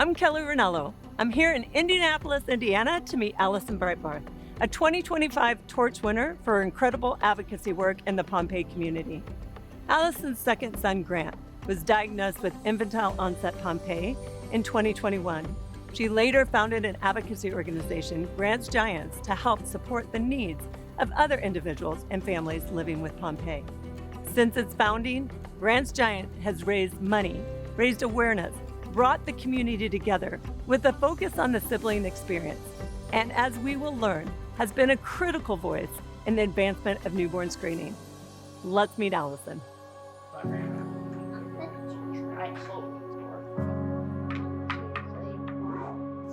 I'm Kelly Ranello. I'm here in Indianapolis, Indiana to meet Alison Breitbarth, a 2025 Torch winner for her incredible advocacy work in the Pompe community. Alison's second son, Grant, was diagnosed with infantile onset Pompe in 2021. She later founded an advocacy organization, Grant's Giants, to help support the needs of other individuals and families living with Pompe. Since its founding, Grant's Giant has raised money, raised awareness, brought the community together with a focus on the sibling experience, and as we will learn, has been a critical voice in the advancement of newborn screening. Let's meet Alison.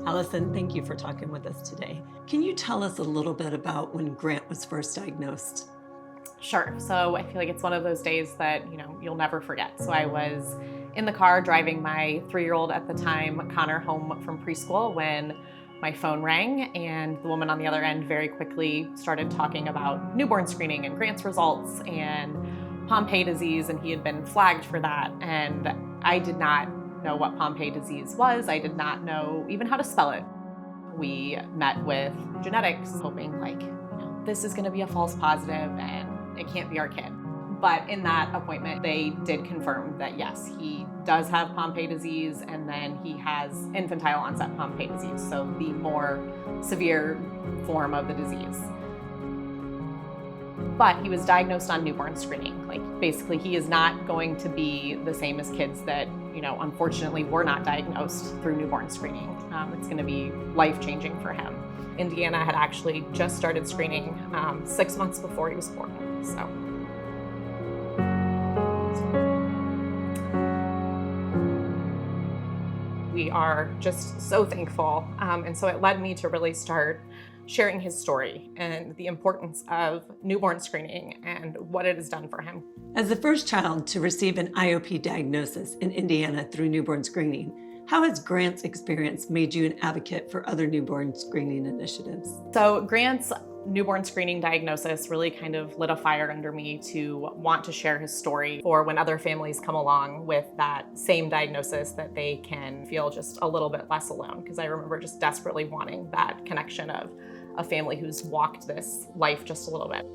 Alison, thank you for talking with us today. Can you tell us a little bit about when Grant was first diagnosed? Sure. So I feel like it's one of those days that, you'll never forget. So I was in the car driving my 3-year-old at the time, Connor, home from preschool when my phone rang, and the woman on the other end very quickly started talking about newborn screening and Grant's results and Pompe disease, and he had been flagged for that. And I did not know what Pompe disease was. I did not know even how to spell it. We met with genetics, hoping this is going to be a false positive and it can't be our kid. But in that appointment, they did confirm that yes, he does have Pompe disease, and then he has infantile onset Pompe disease, so the more severe form of the disease. But he was diagnosed on newborn screening. Basically, he is not going to be the same as kids that, unfortunately were not diagnosed through newborn screening. It's going to be life-changing for him. Indiana had actually just started screening 6 months before he was born, so. We are just so thankful. And so it led me to really start sharing his story and the importance of newborn screening and what it has done for him. As the first child to receive an IOP diagnosis in Indiana through newborn screening, how has Grant's experience made you an advocate for other newborn screening initiatives? So Grant's newborn screening diagnosis really kind of lit a fire under me to want to share his story for when other families come along with that same diagnosis, that they can feel just a little bit less alone. Because I remember just desperately wanting that connection of a family who's walked this life just a little bit.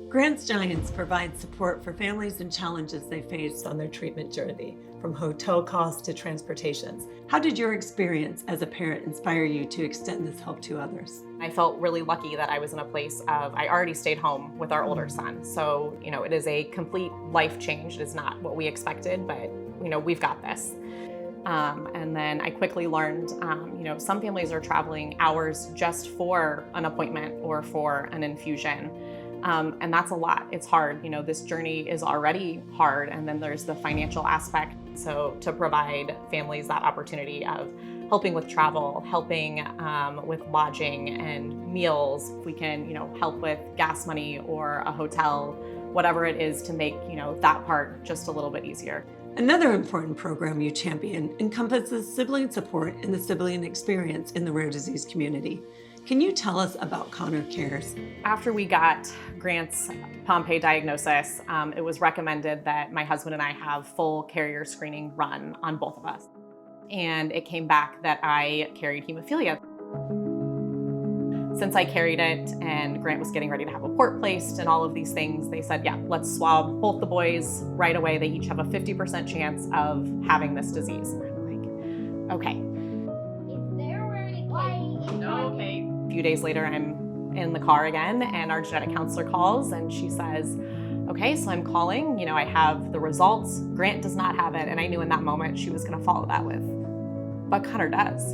Grant's Giants provide support for families and challenges they face on their treatment journey, from hotel costs to transportations. How did your experience as a parent inspire you to extend this help to others? I felt really lucky that I was in a place of, I already stayed home with our older son. So, it is a complete life change. It is not what we expected, but, we've got this. And then I quickly learned, some families are traveling hours just for an appointment or for an infusion. And that's a lot. It's hard. This journey is already hard. And then there's the financial aspect. So to provide families that opportunity of helping with travel, helping with lodging and meals, if we can, help with gas money or a hotel, whatever it is to make, that part just a little bit easier. Another important program you champion encompasses sibling support and the sibling experience in the rare disease community. Can you tell us about Connor Cares? After we got Grant's Pompe diagnosis, it was recommended that my husband and I have full carrier screening run on both of us. And it came back that I carried hemophilia. Since I carried it and Grant was getting ready to have a port placed and all of these things, they said, yeah, let's swab both the boys right away. They each have a 50% chance of having this disease. I'm like, okay. Okay. A few days later, I'm in the car again, and our genetic counselor calls, and she says, okay, so I'm calling, I have the results. Grant does not have it. And I knew in that moment she was going to follow that with, but Connor does.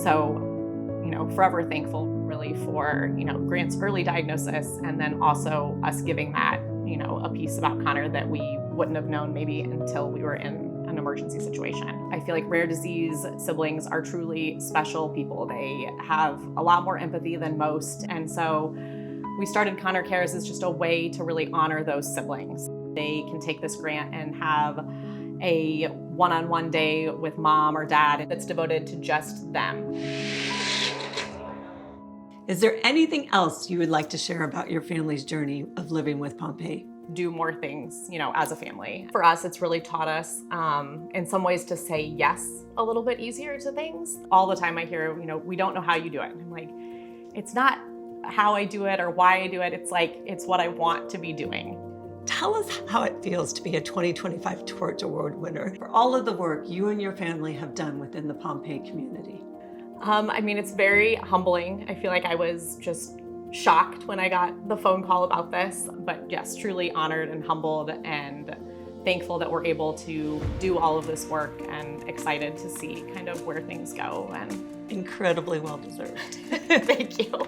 So, forever thankful really for, Grant's early diagnosis, and then also us giving that, a piece about Connor that we wouldn't have known maybe until we were in an emergency situation. I feel like rare disease siblings are truly special people. They have a lot more empathy than most. And so we started Connor Cares as just a way to really honor those siblings. They can take this grant and have a one-on-one day with mom or dad that's devoted to just them. Is there anything else you would like to share about your family's journey of living with Pompe? do more things, as a family. For us, it's really taught us in some ways to say yes a little bit easier to things. All the time I hear, we don't know how you do it. I'm like, it's not how I do it or why I do it. It's like, it's what I want to be doing. Tell us how it feels to be a 2025 Torch Award winner for all of the work you and your family have done within the Pompe community. It's very humbling. I feel like I was just shocked when I got the phone call about this, but yes, truly honored and humbled and thankful that we're able to do all of this work and excited to see kind of where things go. And incredibly well deserved. thank you.